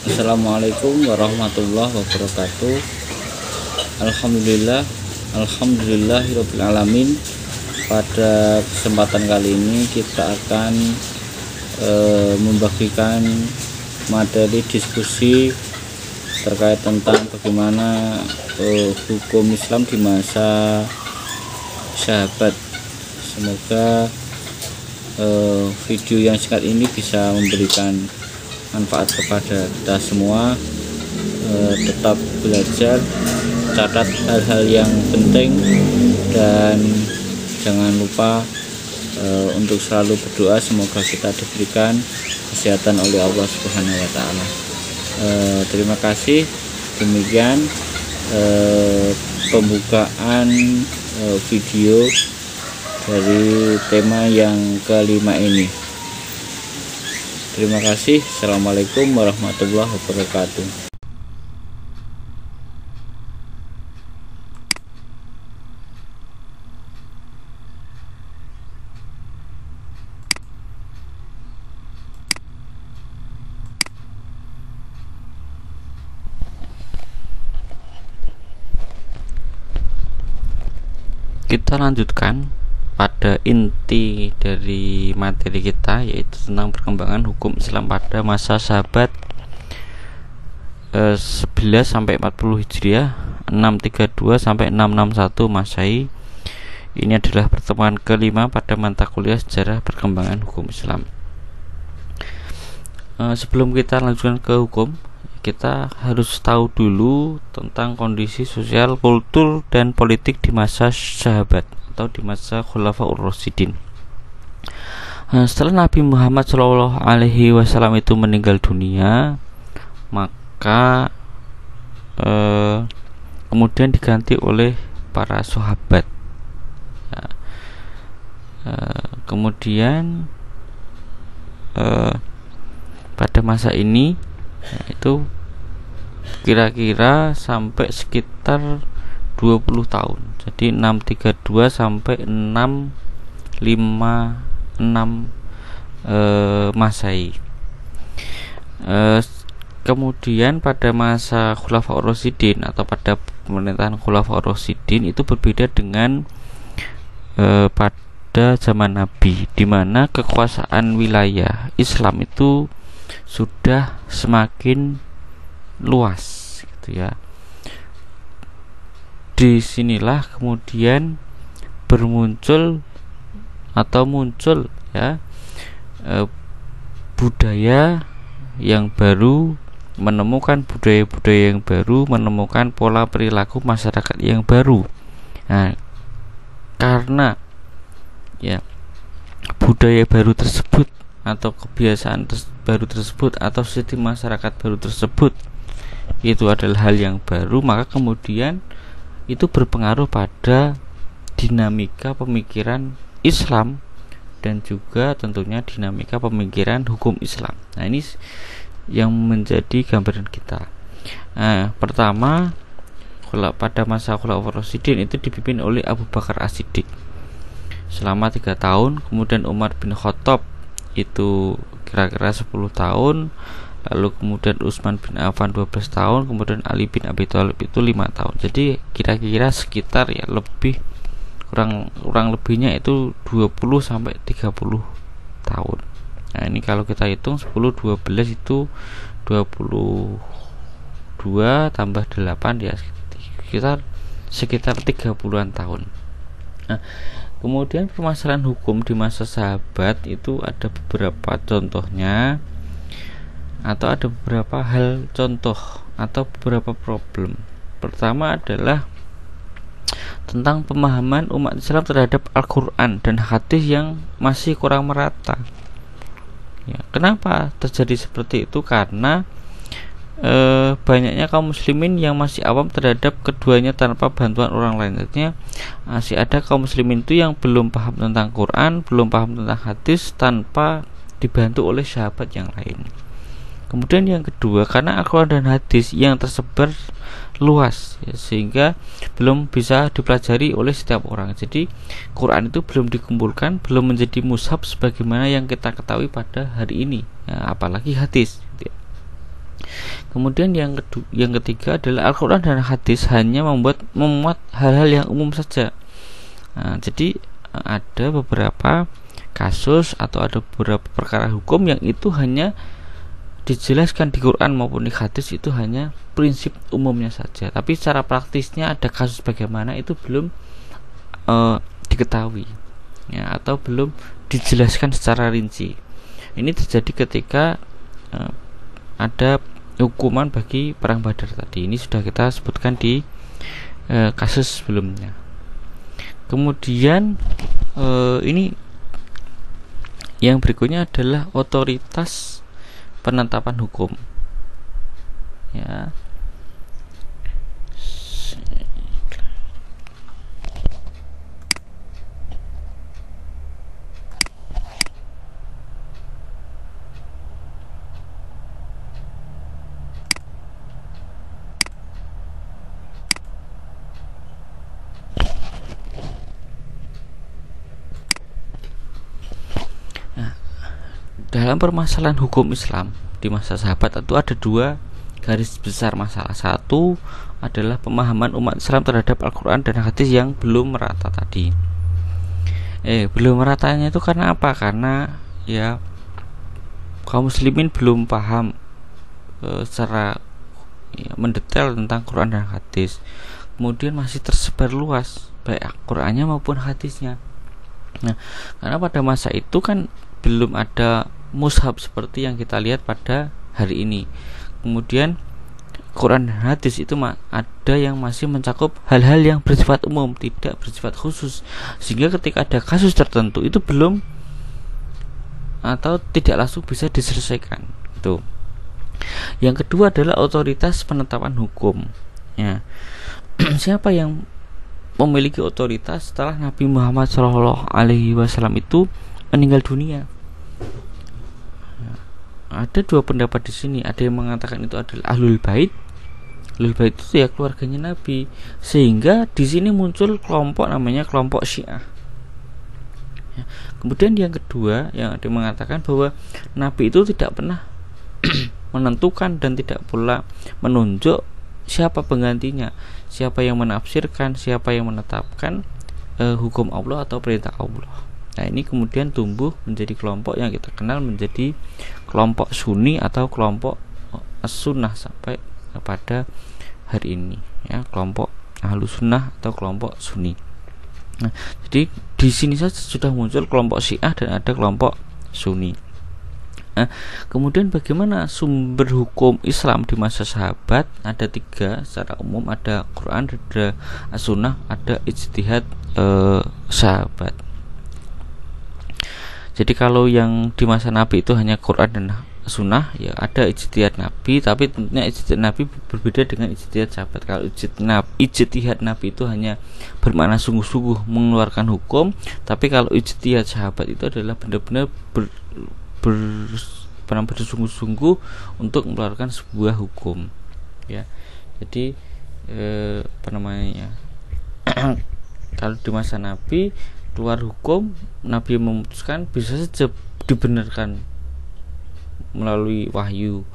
Assalamualaikum warahmatullahi wabarakatuh. Alhamdulillahirabbil alamin. Pada kesempatan kali ini kita akan membagikan materi diskusi terkait tentang bagaimana hukum Islam di masa sahabat. Semoga video yang singkat ini bisa memberikan manfaat kepada kita semua. Tetap belajar, catat hal-hal yang penting, dan jangan lupa untuk selalu berdoa semoga kita diberikan kesehatan oleh Allah Subhanahu wa Ta'ala. Terima kasih. Demikian pembukaan video dari tema yang kelima ini. Terima kasih. Assalamualaikum warahmatullahi wabarakatuh. Kita lanjutkan pada inti dari materi kita, yaitu tentang perkembangan hukum Islam pada masa sahabat 11 sampai 40 Hijriah, 632 sampai 661 Masehi. Ini adalah pertemuan kelima pada mata kuliah sejarah perkembangan hukum Islam. Sebelum kita lanjutkan ke hukum, kita harus tahu dulu tentang kondisi sosial, kultur, dan politik di masa sahabat atau di masa Khulafaur Rasyidin. Setelah Nabi Muhammad SAW itu meninggal dunia, maka kemudian diganti oleh para sahabat. Kemudian pada masa ini itu kira-kira sampai sekitar 20 tahun. Jadi 632 sampai 656 Masehi. Kemudian pada masa Khulafaur Rasyidin atau pada pemerintahan Khulafaur Rasyidin itu berbeda dengan pada zaman Nabi, di mana kekuasaan wilayah Islam itu sudah semakin luas, gitu ya. Disinilah kemudian muncul ya budaya yang baru, menemukan budaya-budaya yang baru, menemukan pola perilaku masyarakat yang baru. Nah, karena ya budaya baru tersebut atau kebiasaan baru tersebut atau sistem masyarakat baru tersebut itu adalah hal yang baru, maka kemudian itu berpengaruh pada dinamika pemikiran Islam dan juga tentunya dinamika pemikiran hukum Islam. Nah, ini yang menjadi gambaran kita. Pertama, pada masa Khulafaur Rasyidin itu dipimpin oleh Abu Bakar As-Siddiq selama 3 tahun, kemudian Umar bin Khattab itu kira-kira 10 tahun, lalu kemudian Utsman bin Affan 12 tahun, kemudian Ali bin Abi Thalib itu 5 tahun. Jadi kira-kira sekitar ya lebih kurang lebihnya itu 20 sampai 30 tahun. Nah, ini kalau kita hitung 10 12 itu 22 tambah 8 ya sekitar 30-an tahun. Nah, kemudian permasalahan hukum di masa sahabat itu ada beberapa contohnya, atau ada beberapa hal contoh atau beberapa problem. Pertama adalah tentang pemahaman umat Islam terhadap Al-Quran dan hadis yang masih kurang merata. Ya, kenapa terjadi seperti itu? Karena banyaknya kaum muslimin yang masih awam terhadap keduanya tanpa bantuan orang lain. Artinya masih ada kaum muslimin itu yang belum paham tentang Quran, belum paham tentang hadis tanpa dibantu oleh sahabat yang lain. Kemudian yang kedua, karena Al-Quran dan hadis yang tersebar luas ya, sehingga belum bisa dipelajari oleh setiap orang. Jadi Quran itu belum dikumpulkan, belum menjadi mushaf sebagaimana yang kita ketahui pada hari ini ya, apalagi hadis gitu ya. Kemudian yang ketiga adalah Al-Quran dan hadis hanya memuat hal-hal yang umum saja. Nah, jadi ada beberapa kasus atau ada beberapa perkara hukum yang itu hanya dijelaskan di Quran maupun di hadis, itu hanya prinsip umumnya saja, tapi secara praktisnya ada kasus bagaimana itu belum diketahui ya, atau belum dijelaskan secara rinci. Ini terjadi ketika ada hukuman bagi perang Badar tadi. Ini sudah kita sebutkan di kasus sebelumnya. Kemudian ini yang berikutnya adalah otoritas penetapan hukum ya. Dalam permasalahan hukum Islam di masa sahabat itu ada dua garis besar masalah. Satu adalah pemahaman umat Islam terhadap Al-Quran dan hadis yang belum merata tadi. Belum meratanya itu karena apa? Karena ya kaum muslimin belum paham secara mendetail tentang Quran dan hadis. Kemudian masih tersebar luas baik Qurannya maupun hadisnya. Nah, karena pada masa itu kan belum ada mushaf seperti yang kita lihat pada hari ini. Kemudian Quran dan hadis itu ada yang masih mencakup hal-hal yang bersifat umum, tidak bersifat khusus, sehingga ketika ada kasus tertentu itu belum atau tidak langsung bisa diselesaikan. Itu. Yang kedua adalah otoritas penetapan hukum ya. Siapa yang memiliki otoritas setelah Nabi Muhammad SAW itu meninggal dunia? Ada dua pendapat di sini. Ada yang mengatakan itu adalah Ahlul Bait. Ahlul Bait itu ya keluarganya Nabi. Sehingga di sini muncul kelompok namanya kelompok Syiah. Ya. Kemudian yang kedua, yang ada yang mengatakan bahwa Nabi itu tidak pernah menentukan dan tidak pula menunjuk siapa penggantinya, siapa yang menafsirkan, siapa yang menetapkan hukum Allah atau perintah Allah. Nah, ini kemudian tumbuh menjadi kelompok yang kita kenal menjadi kelompok Sunni atau kelompok As-Sunnah sampai pada hari ini ya, kelompok Ahlus Sunnah atau kelompok Sunni. Nah, jadi di sini saja sudah muncul kelompok Syiah dan ada kelompok Sunni. Nah, kemudian bagaimana sumber hukum Islam di masa sahabat? Ada tiga secara umum, ada Quran, ada As-Sunnah, ada ijtihad sahabat. Jadi kalau yang di masa Nabi itu hanya Quran dan Sunnah, ya ada ijtihad Nabi, tapi tentunya ijtihad Nabi berbeda dengan ijtihad sahabat. Kalau ijtihad Nabi itu hanya bermakna sungguh-sungguh mengeluarkan hukum, tapi kalau ijtihad sahabat itu adalah benar-benar bersungguh-sungguh untuk mengeluarkan sebuah hukum. Ya, jadi kalau di masa Nabi keluar hukum, Nabi memutuskan bisa saja dibenarkan melalui wahyu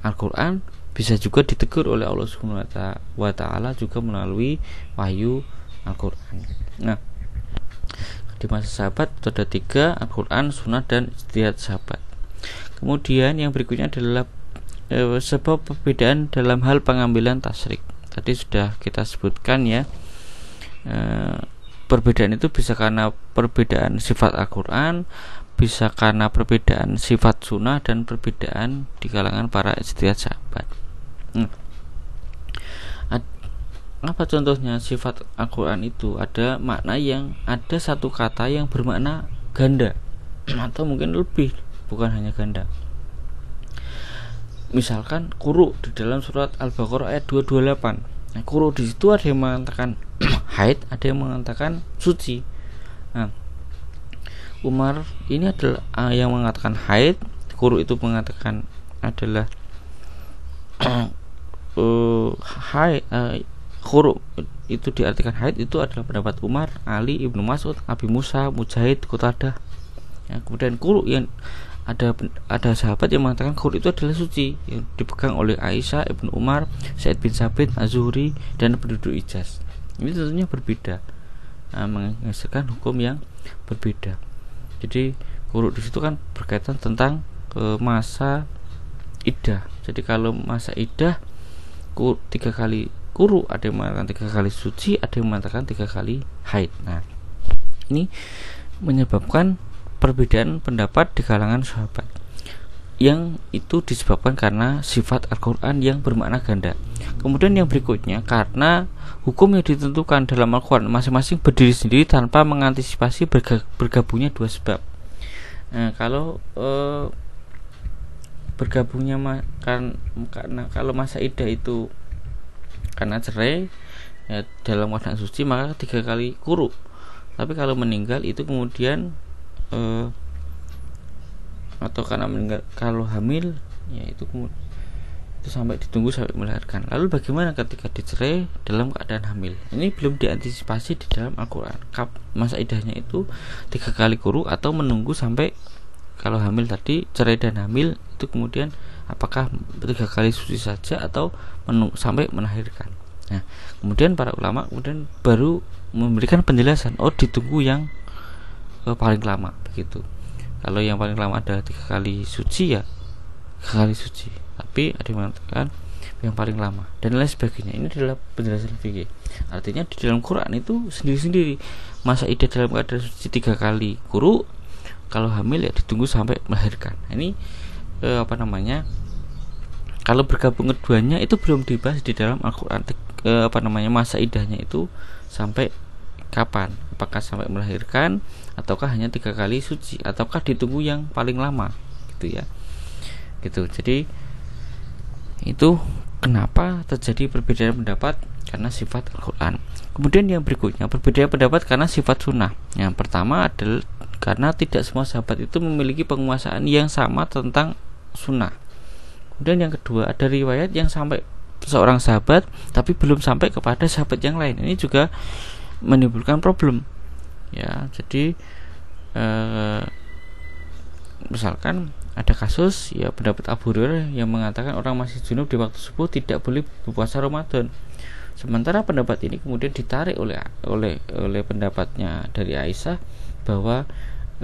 Al-Quran, bisa juga ditegur oleh Allah Subhanahu wa Ta'ala juga melalui wahyu Al-Quran. Nah, di masa sahabat itu ada tiga, Al-Quran, Sunnah, dan ijtihad sahabat. Kemudian yang berikutnya adalah sebab perbedaan dalam hal pengambilan tasyrik. Tadi sudah kita sebutkan ya, perbedaan itu bisa karena perbedaan sifat Al-Quran, bisa karena perbedaan sifat sunnah, dan perbedaan di kalangan para ijtihad sahabat. Apa contohnya? Sifat Al-Quran itu ada makna yang ada satu kata yang bermakna ganda atau mungkin lebih, bukan hanya ganda. Misalkan quru di dalam surat Al-Baqarah ayat 228. Nah, quru di situ ada yang mengatakan haid, ada yang mengatakan suci. Nah, Umar ini adalah yang mengatakan haid, quru itu mengatakan adalah haid, quru itu diartikan haid, itu adalah pendapat Umar, Ali, Ibnu Mas'ud, Abi Musa, Mujahid, Qatadah. Ya, kemudian quru yang ada sahabat yang mengatakan qur'u itu adalah suci, yang dipegang oleh Aisyah, Ibnu Umar, Sa'id bin Sabit, Az-Zuhri, dan penduduk Hijaz. Ini tentunya berbeda, menghasilkan hukum yang berbeda. Jadi qur'u di situ kan berkaitan tentang masa iddah. Jadi kalau masa iddah 3 kali qur'u, ada yang mengatakan 3 kali suci, ada yang mengatakan 3 kali haid. Nah, ini menyebabkan perbedaan pendapat di kalangan sahabat, yang itu disebabkan karena sifat Al-Quran yang bermakna ganda. Kemudian yang berikutnya, karena hukum yang ditentukan dalam Al-Quran masing-masing berdiri sendiri tanpa mengantisipasi bergabungnya dua sebab. Nah, kalau bergabungnya karena kalau masa iddah itu karena cerai ya, dalam keadaan suci, maka 3 kali qur'u. Tapi kalau meninggal itu kemudian atau karena meninggal, kalau hamil ya itu sampai ditunggu sampai melahirkan. Lalu bagaimana ketika dicerai dalam keadaan hamil? Ini belum diantisipasi di dalam Al-Quran. Masa iddahnya itu 3 kali qur'u atau menunggu sampai kalau hamil tadi, cerai dan hamil itu kemudian apakah 3 kali suci saja atau sampai melahirkan. Nah, kemudian para ulama kemudian baru memberikan penjelasan, ditunggu yang paling lama begitu. Kalau yang paling lama adalah 3 kali suci ya 3 kali suci, tapi ada yang mengatakan yang paling lama dan lain sebagainya. Ini adalah penjelasan fikih. Artinya di dalam Quran itu sendiri-sendiri masa iddah dalam keadaan suci 3 kali qur'u, kalau hamil ya ditunggu sampai melahirkan. Ini kalau bergabung keduanya itu belum dibahas di dalam Al-Quran. Masa iddahnya itu sampai kapan? Apakah sampai melahirkan, ataukah hanya 3 kali suci, ataukah ditunggu yang paling lama, gitu ya. Gitu. Jadi itu kenapa terjadi perbedaan pendapat karena sifat Al-Quran. Kemudian yang berikutnya, perbedaan pendapat karena sifat sunnah. Yang pertama adalah karena tidak semua sahabat itu memiliki penguasaan yang sama tentang sunnah. Kemudian yang kedua, ada riwayat yang sampai seorang sahabat tapi belum sampai kepada sahabat yang lain. Ini juga menimbulkan problem ya. Jadi misalkan ada kasus ya, pendapat Abu Hurairah yang mengatakan orang masih junub di waktu subuh tidak boleh berpuasa Ramadan. Sementara pendapat ini kemudian ditarik oleh pendapatnya dari Aisyah bahwa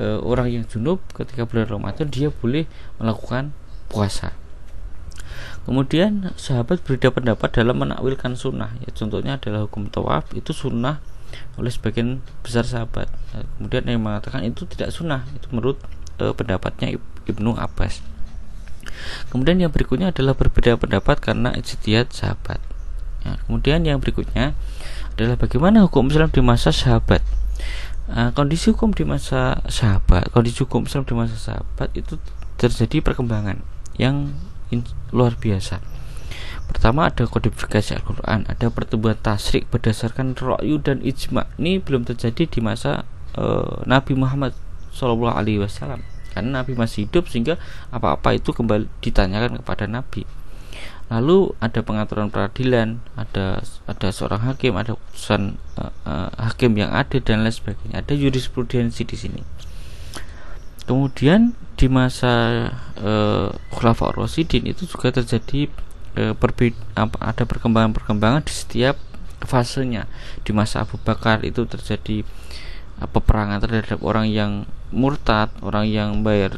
orang yang junub ketika bulan Ramadan dia boleh melakukan puasa. Kemudian sahabat berbeda pendapat dalam menakwilkan sunnah ya, contohnya adalah hukum tawaf itu sunnah oleh sebagian besar sahabat. Kemudian yang mengatakan itu tidak sunnah, itu menurut pendapatnya Ibnu Abbas. Kemudian yang berikutnya adalah berbeda pendapat karena ijtihad sahabat ya. Kemudian yang berikutnya adalah bagaimana hukum Islam di masa sahabat. Kondisi hukum Islam di masa sahabat itu terjadi perkembangan yang luar biasa. Pertama ada kodifikasi Al-Quran, ada pertumbuhan tasyrik berdasarkan ra'yu dan ijma'. Ini belum terjadi di masa Nabi Muhammad SAW, karena Nabi masih hidup sehingga apa-apa itu kembali ditanyakan kepada Nabi. Lalu ada pengaturan peradilan, ada seorang hakim, ada keputusan hakim yang adil dan lain sebagainya. Ada jurisprudensi di sini. Kemudian di masa Khulafaur Rasyidin itu juga terjadi ada perkembangan di setiap fasenya. Di masa Abu Bakar itu terjadi peperangan terhadap orang yang murtad, orang yang bayar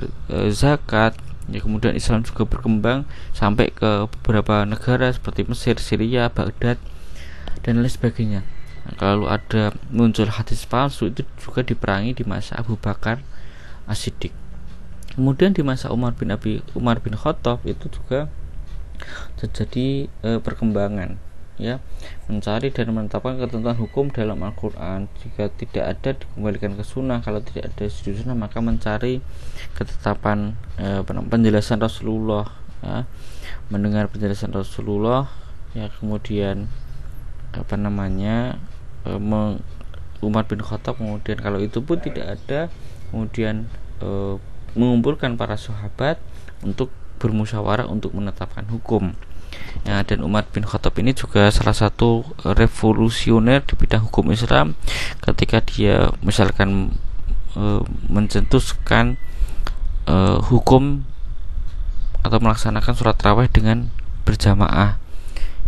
zakat ya. Kemudian Islam juga berkembang sampai ke beberapa negara seperti Mesir, Syria, Baghdad dan lain sebagainya. Kalau ada muncul hadis palsu itu juga diperangi di masa Abu Bakar As-Siddiq. Kemudian di masa Umar bin Khattab itu juga terjadi perkembangan ya, mencari dan menetapkan ketentuan hukum dalam Al-Quran. Jika tidak ada dikembalikan ke sunnah, kalau tidak ada di sunnah maka mencari ketetapan penjelasan Rasulullah ya, mendengar penjelasan Rasulullah ya. Kemudian Umar bin Khattab kemudian kalau itu pun tidak ada, kemudian mengumpulkan para sahabat untuk bermusyawarah untuk menetapkan hukum ya. Dan Umar bin Khattab ini juga salah satu revolusioner di bidang hukum Islam ketika dia misalkan mencetuskan hukum atau melaksanakan sholat tarawih dengan berjamaah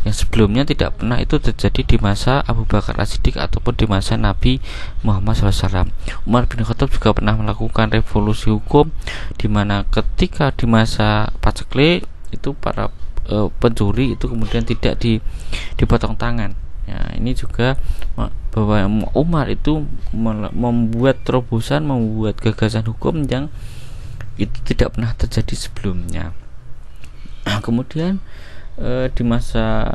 yang sebelumnya tidak pernah itu terjadi di masa Abu Bakar As-Siddiq ataupun di masa Nabi Muhammad SAW. Umar bin Khattab juga pernah melakukan revolusi hukum, di mana ketika di masa paceklik itu para pencuri itu kemudian tidak dipotong tangan. Ya, ini juga bahwa Umar itu membuat terobosan, membuat gagasan hukum yang itu tidak pernah terjadi sebelumnya. Kemudian di masa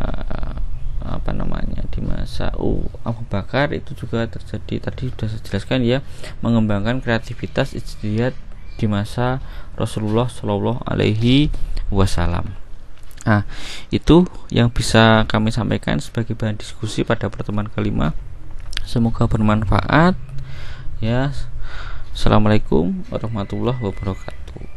di masa Abu Bakar itu juga terjadi, tadi sudah saya jelaskan ya, mengembangkan kreativitas ijtihad di masa Rasulullah Shallallahu Alaihi Wasallam. Nah, itu yang bisa kami sampaikan sebagai bahan diskusi pada pertemuan kelima. Semoga bermanfaat ya. Assalamualaikum warahmatullahi wabarakatuh.